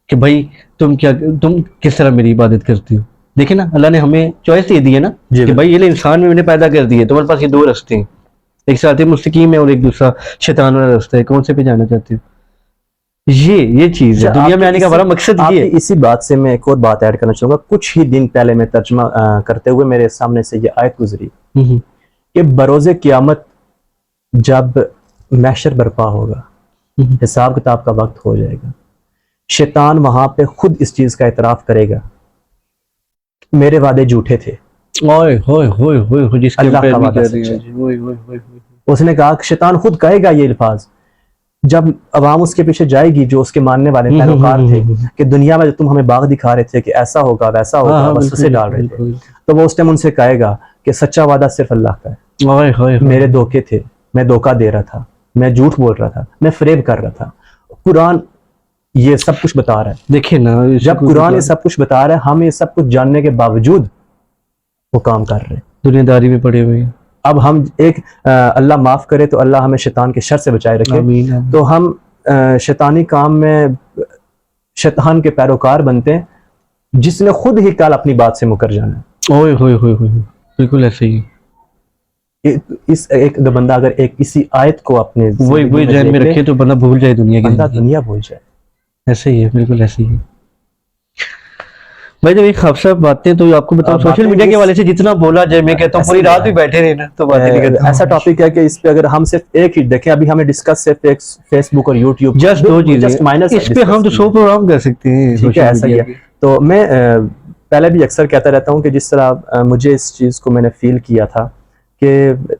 कि भाई तुम किस तरह मेरी इबादत करती हो। देखिए ना, अल्लाह ने हमें चॉइस दे दी है ना जी कि भाई बिल्कुल। ये ले इंसान में मैंने पैदा कर दिए, तुम्हारे पास ये दो रास्ते हैं, एक सिरात मुस्तकीम है और एक दूसरा शैतान वाला रास्ता है, कौन से पे जाना चाहते हो। ये चीज है, अच्छा, दुनिया में आने का हमारा मकसद ये आपकी है। इसी बात से मैं एक और बात ऐड करना चाहूंगा। कुछ ही दिन पहले मैं तर्जमा करते हुए मेरे सामने से ये आयत गुजरी हम्म, कि बरोज़े क़यामत जब महशर बर्पा होगा, हिसाब किताब का वक्त हो जाएगा, शैतान वहां पे खुद इस चीज का एतराफ करेगा, मेरे वादे झूठे थे, ओए होए होए होए, जिसके हम अल्लाह का पैरवी वादा कर रहे सच हैं है। जी, ओए ओए ओए ओए। उसने कहा कि शैतान खुद कहेगा ये अल्फाज, जब अवाम उसके पीछे जाएगी, जो उसके मानने वाले पैरोकार थे कि दुनिया में जो तुम हमें बाग दिखा रहे थे कि ऐसा होगा वैसा होगा, बस उसे डाल रहे थे, तो वो उस टाइम उनसे कहेगा कि सच्चा वादा सिर्फ अल्लाह का है, मेरे धोखे थे, मैं धोखा दे रहा था, मैं झूठ बोल रहा था, मैं फरेब कर रहा था। कुरान ये सब कुछ बता रहा है। देखिए ना, जब कुरान ये सब कुछ बता रहा है, हम ये सब कुछ जानने के बावजूद वो काम कर रहे हैं, दुनियादारी में पड़े हुए हैं। अब हम एक अल्लाह माफ करे तो अल्लाह हमें शैतान के शर से बचाए रखे। आमीन, आमीन। तो हम शैतानी काम में शैतान के पैरोकार बनते हैं, जिसने खुद ही कल अपनी बात से मुकर जाना है। ओए होए होए होए, बिल्कुल ऐसे ही। इस एक बंदा अगर एक इसी आयत को अपने वही ध्यान में रखे तो बंदा भूल जाए दुनिया की, बंदा दुनिया भूल जाए। ऐसे ही है, बिल्कुल ऐसे ही है। भाई जब एक खासा बातें, तो आपको बताऊं सोशल मीडिया के हवाले से जितना बोला जाए, मैं कहता हूँ पूरी रात भी बैठे रहे ना तो बातें नहीं करते। ऐसा टॉपिक है कि इस पे अगर हम सिर्फ एक ही देखें, अभी हमें डिस्कस सिर्फ फेसबुक और यूट्यूब, जस्ट दो चीजें, इस पे हम तो 100 प्रोग्राम कर सकते हैं। ठीक है, ऐसा ही है। तो मैं पहले भी अक्सर कहता रहता हूँ कि जिस तरह मुझे इस चीज़ को मैंने फील किया था कि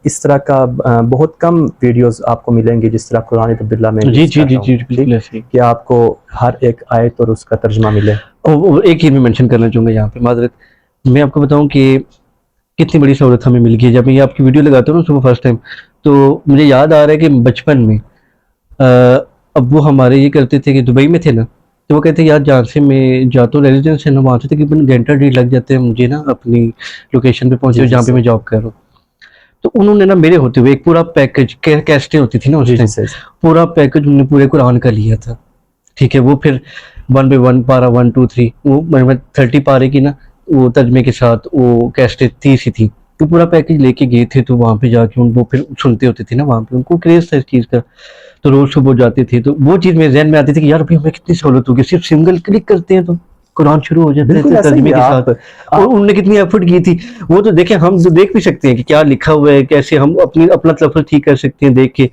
इस तरह का बहुत कम वीडियोस आपको मिलेंगे जिस तरह कुरान अब्दुल्लाह में जी बिल्कुल ऐसे कि आपको हर एक आयत और उसका तर्जुमा मिले। और एक चीज़ मैं मेंशन करना चाहूँगा यहाँ पे, माजरत, मैं आपको बताऊँ कि कितनी बड़ी सहूलत हमें मिल गई है। जब मैं ये आपकी वीडियो लगाता हूँ ना सुबह फर्स्ट टाइम, तो मुझे याद आ रहा है कि बचपन में अब वो हमारे ये करते थे कि दुबई में थे ना, तो वो कहते हैं यार जहाँ से मैं जाता हूँ रेजिडेंस है ना, वहाँ से तकरीबन घंटा डेढ़ लग जाते हैं मुझे ना अपनी लोकेशन पे पहुँचे जहाँ पे मैं जॉब कर रहा हूँ। तो उन्होंने ना मेरे होते हुए एक पूरा पैकेज, कैसेटें होती थी ना उस टाइम, पूरा पैकेज उन्होंने पूरे कुरान का लिया था। ठीक है, वो फिर 1 by 1 पारा 1 2 3 वो मतलब 30 पारे की ना वो तर्जमे के साथ वो कैसेटें 30 ही थी, तो पूरा पैकेज लेके गए थे। तो वहाँ पे जाके उनको फिर सुनते होते थे ना, वहाँ पे उनको क्रेज था इस चीज़ का, तो रोज सुबह जाते थे। तो वो चीज़ मेरे जहन में आती थी कि यार अभी हमें कितनी सहूलत होगी, सिर्फ सिंगल क्लिक करते हैं तो कुरान शुरू हो जाता है तर्जमे के साथ। और उन्होंने कितनी एफर्ट की थी वो तो देखें, हम तो देख भी सकते हैं कि क्या लिखा हुआ है, कैसे हम अपना तलफ़्फ़ुज़ ठीक कर सकते हैं देख के।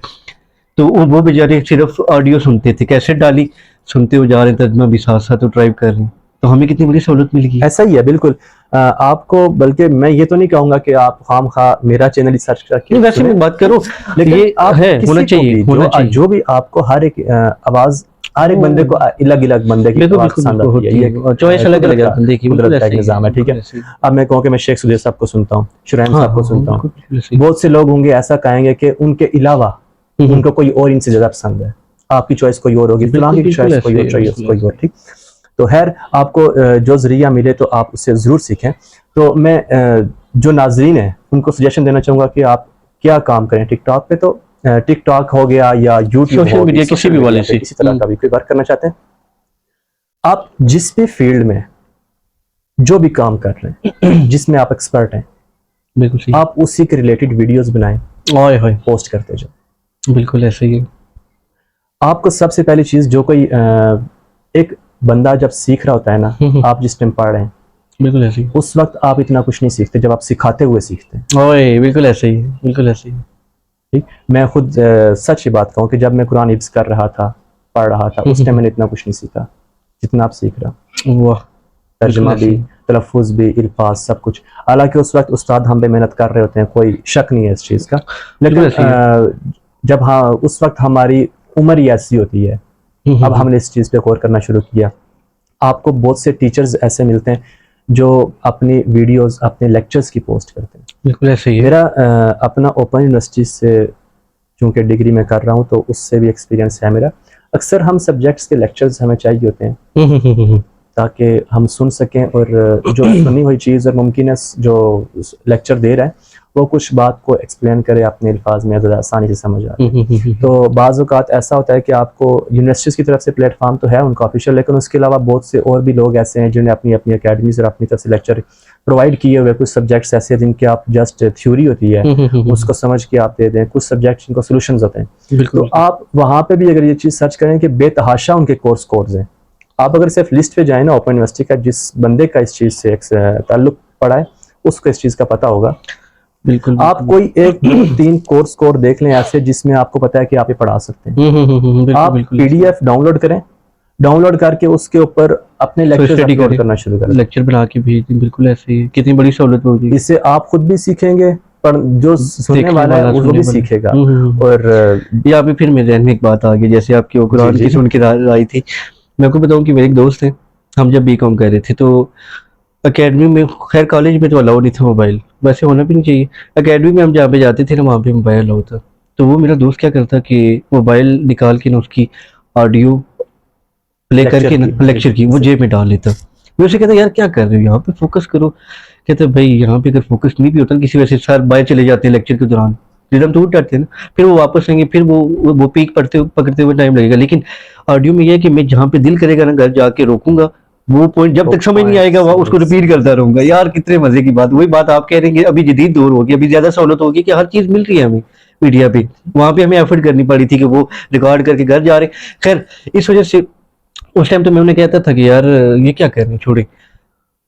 तो वो बेचारे सिर्फ ऑडियो सुनते थे, कैसेट डाली, सुनते हुए जा रहे हैं, तर्जमा भी साथ साथ ड्राइव कर रहे हैं। तो हमें कितनी बड़ी सहूलत मिल गई। ऐसा ही है बिल्कुल। आपको बल्कि मैं ये तो नहीं कहूंगा कि आप खामखा मेरा चैनल ही सर्च करके, वैसे मैं बात करूं, लेकिन ये आप है होना चाहिए, जो भी आपको हर एक आवाज, हर एक बंदे को अलग अलग बंदे की आवाज पसंद आती है, ये चॉइस अलग अलग है बंदे की, कुदरत का निजाम है। ठीक है, अब मैं कहूँ कि मैं शेख सुधीर साहब को सुनता हूँ, शुरैन साहब को सुनता हूँ, बहुत से लोग होंगे ऐसा कहेंगे कि उनके अलावा उनको कोई और इनसे ज्यादा पसंद है। आपकी चॉइस कोई और होगी, फिलहाल की चॉइस कोई और, चॉइस कोई और। ठीक, तो खैर आपको जो जरिया मिले तो आप उससे जरूर सीखें। तो मैं जो नाजरीन है उनको सजेशन देना चाहूंगा कि आप क्या काम करें टिकटॉक पे। तो टिकटॉक हो गया या यूट्यूब सोशल मीडिया किसी भी वाले से, किसी तरह का भी कोई वर्क करना चाहते हैं, आप जिस भी फील्ड में जो भी काम कर रहे हैं जिसमें आप एक्सपर्ट हैं, बिल्कुल आप उसी के रिलेटेड वीडियोस बनाएं, पोस्ट करते जाओ। बिल्कुल ऐसे ही। आपको सबसे पहली चीज, जो कोई एक बंदा जब सीख रहा होता है ना, आप जिस टाइम पढ़ रहे हैं, बिल्कुल ऐसे ही, उस वक्त आप इतना कुछ नहीं सीखते जब आप सिखाते हुए सीखते हैं। ओए बिल्कुल ऐसे ही, बिल्कुल ऐसे ही। ठीक, मैं खुद सच बात कहूँ कि जब मैं कुरान हिफ्ज़ कर रहा था, पढ़ रहा था, उस टाइम मैंने इतना कुछ नहीं सीखा जितना आप सीख रहा। वाह, तर्जुमा भी, तलफ़्फ़ुज़ भी, अल्फाज सब कुछ। हालांकि उस वक्त उस्ताद हम पे मेहनत कर रहे होते हैं, कोई शक नहीं है इस चीज़ का, लेकिन जब हाँ उस वक्त हमारी उम्र ही ऐसी होती है, अब हमने इस चीज़ पे गौर करना शुरू किया। आपको बहुत से टीचर्स ऐसे मिलते हैं जो अपनी वीडियोस, अपने लेक्चर्स की पोस्ट करते हैं। बिल्कुल ऐसे ही है। मेरा अपना ओपन यूनिवर्सिटी से चूँकि डिग्री में कर रहा हूँ तो उससे भी एक्सपीरियंस है मेरा। अक्सर हम सब्जेक्ट्स के लेक्चर्स हमें चाहिए होते हैं ताकि हम सुन सकें और जो सुनी हुई चीज़ और मुमकिन है जो लेक्चर दे रहा है वो कुछ बात को एक्सप्लेन करे अपने अल्फाज में, ज़्यादा आसानी से समझ आ जाए। तो बाज़ औक़ात ऐसा होता है कि आपको यूनिवर्सिटीज़ की तरफ से प्लेटफॉर्म तो है उनका ऑफिशियल, लेकिन उसके अलावा बहुत से और भी लोग ऐसे हैं जिन्हें अपनी अपनी अकेडमीज और अपनी तरफ से लेक्चर प्रोवाइड किए हुए। कुछ सब्जेक्ट्स ऐसे हैं जिनके आप जस्ट थ्योरी होती है उसको समझ के आप दे दें, कुछ सब्जेक्ट्स जिनको सोल्यूशंस होते हैं। तो आप वहाँ पर भी अगर ये चीज़ सर्च करें कि बेतहाशा उनके कोर्स हैं, आप अगर सिर्फ लिस्ट पे जाए ना ओपन यूनिवर्सिटी का, जिस बंदे का इस चीज़ से ताल्लुक पड़ा है उसको इस चीज़ का पता होगा। बिल्कुल, आप कोई 1 2 3 कोर्स कोड देख लें ऐसे जिसमें आपको पता है कि आप ये पढ़ा सकते हैं। आप PDF डाउनलोड करें, डाउनलोड करके उसके ऊपर अपने लेक्चर अपलोड करना शुरू करें, लेक्चर बना के भेज दें। बिल्कुल ऐसे ही, कितनी बड़ी सहूलत होगी। इससे आप खुद भी सीखेंगे, पर जो सुनने देखने वाला है वाला, वो सुनने भी वाला। सीखेगा। हम्म। और यहाँ पे फिर मेरे ज़हन में एक बात आ गई, जैसे आपकी वो कुरान जी की जी सुन के आई थी। मैं आपको बताऊं कि मेरे एक दोस्त हैं, हम जब बीकॉम कर रहे थे तो एकेडमी में, खैर कॉलेज में तो अलाउ नहीं था मोबाइल, वैसे होना भी नहीं चाहिए। एकेडमी में हम जहाँ पे जाते थे ना, वहाँ पे मोबाइल अलाउ था। तो वो मेरा दोस्त क्या करता कि मोबाइल निकाल के ना उसकी ऑडियो प्ले लेक्चर करके ना, की लेक्चर की वो जेब में डाल लेता। मैं उसे कहता यार क्या कर रहे हो, यहाँ पे फोकस करो। कहते भाई यहाँ पे अगर फोकस नहीं भी होता ना, किसी वजह से सर बाहर चले जाते हैं लेक्चर के दौरान, रिदम टूट जाते हैं ना, फिर वो वापस आएंगे, फिर वो पीक पकड़ते हुए टाइम लगेगा। लेकिन ऑडियो में ये है कि मैं जहाँ पे दिल करेगा ना घर जाके रोकूंगा, वो पॉइंट जब वो तक समझ नहीं पॉइंट आएगा वहाँ उसको रिपीट करता रहूंगा। यार कितने मजे की बात, वही बात आप कह रहे हैं कि अभी जदीद दौर हो गया, अभी ज्यादा सहूलत होगी कि हर चीज मिल रही है हमें मीडिया पे। वहां पे हमें एफर्ट करनी पड़ी थी कि वो रिकॉर्ड करके घर जा रहे। खैर इस वजह से उस टाइम तो मैं उन्हें कहता था कि यार ये क्या कर रहे हैं, छोड़े।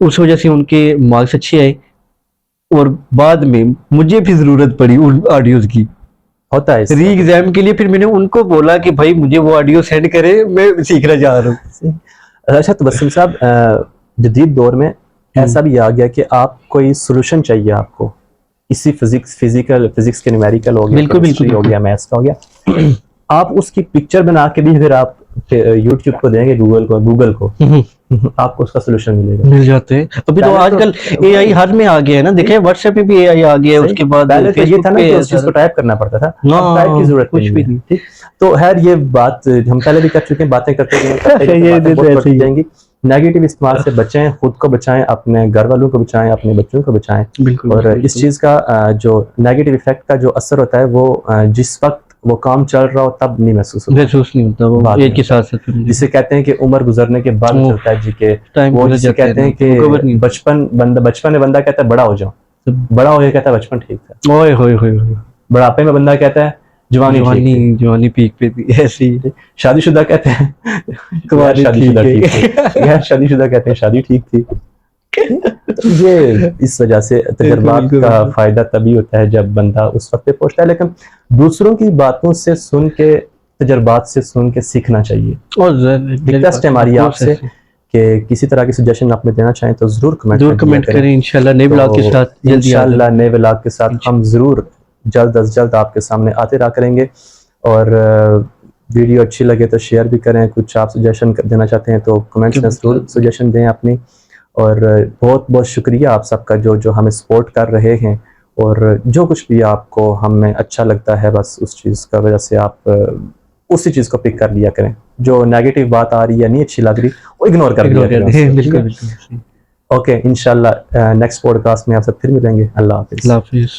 उस वजह से उनके मार्क्स अच्छे आए, और बाद में मुझे भी जरूरत पड़ी उन ऑडियोज की होता है री इसका। एग्जाम के लिए। फिर मैंने उनको बोला कि भाई मुझे वो ऑडियो सेंड करे, मैं सीखना चाह रहा हूँ। अच्छा तबस्सुम साहब, जदीद दौर में ऐसा भी आ गया कि आप कोई सोल्यूशन चाहिए आपको, इसी फिजिक्स के न्यूमेरिकल हो गया, बिल्कुल केमिस्ट्री बिल्कुल हो गया, बिल्कुल। मैथ्स का हो गया, आप उसकी पिक्चर बना के भी अगर आप यूट्यूब को देंगे, गूगल को आपको उसका सोल्यूशन मिलेगा। मिल जाते हैं। अभी तो पहले आजकल एआई हर में आ गया है ना, देखे व्हाट्सएप पे भी एआई आ गया है, सही, उसके बाद पहले तो ये फेसबुक था ना पे कि है उस चीज को सारा। टाइप करना पड़ता था, अब टाइप की हाँ जरूरत कुछ नहीं भी है। नहीं। ठीक, तो खैर ये बात हम पहले भी कर चुके हैं, बातें करते हैं, ये बातें तो बहुत ऐसे बढ़ती ही है। जाएंगी। नेगेटिव इस्तेमाल से बचें, खुद को बचाएं, अपने घर वालों को बचाएं, अपने बच्चों को बचाएं। बिल्कुल और बिल्कुल इस बिल्कुल। चीज़ का जो नेगेटिव इफेक्ट का जो असर होता है वो जिस वक्त वो काम चल रहा हो तब नहीं महसूस होता, महसूस नहीं होता, वो बाद में एक के होता है। साथ साथ फिर मुझे जिसे कहते हैं कि उम्र गुजरने के बाद ओह, चलता है जी के, टाइम वो गुजर जिसे जाता है कहते ना, हैं वो कवर नहीं कि बचपन में बंदा कहता है बड़ा हो जाओ, होता। बड़ा हो गया कहता है बचपन ठीक था, ओए होए होए होए। बुढ़ापे में बंदा कहता है जवानी ठीक जवानी थी, जवानी पीक पे थी ऐसी। ठीक? शादीशुदा कहते हैं गैर कुमारी शादीशुदा ठीक ठीक थी, है। गैर शादीशुदा कहते हैं शादी ठीक थी। तो ये इस वजह से बिल्कुल तजर्बात बिल्कुल का बिल्कुल। फायदा तभी होता है जब बंदा उस वक्त पे पहुंचता है, लेकिन दूसरों की बातों से सुन के, तजर्बात से सुन के सीखना चाहिए। और रिक्वेस्ट है हमारी आपसे कि किसी तरह की सजेशन आप में देना चाहें तो जरूर कमेंट दूर में दिया कमेंट करें। करें, इंशाल्लाह नए ब्लॉग के तो साथ जल्दी आ इंशाल्लाह जाएंगे। नए व्लॉग के साथ हम ज़रूर जल्द अज जल्द आपके सामने आते रहा करेंगे। और वीडियो अच्छी लगे तो शेयर भी करें, कुछ आप सजेशन देना चाहते हैं तो कमेंट्स में ज़रूर सजेशन दें अपनी। और बहुत बहुत शुक्रिया आप सबका जो जो हमें सपोर्ट कर रहे हैं, और जो कुछ भी आपको हमें अच्छा लगता है बस उस चीज़ का वजह से आप उसी चीज़ को पिक कर लिया करें। जो नेगेटिव बात आ रही है, नहीं अच्छी लग रही, वो इग्नोर कर दिया करें उसको, ठीक बिल्कुल है? बिल्कुल। ओके, इंशाल्लाह नेक्स्ट पॉडकास्ट में आपसे फिर मिलेंगे। अल्लाह हाफिज़। अल्लाह हाफिज़।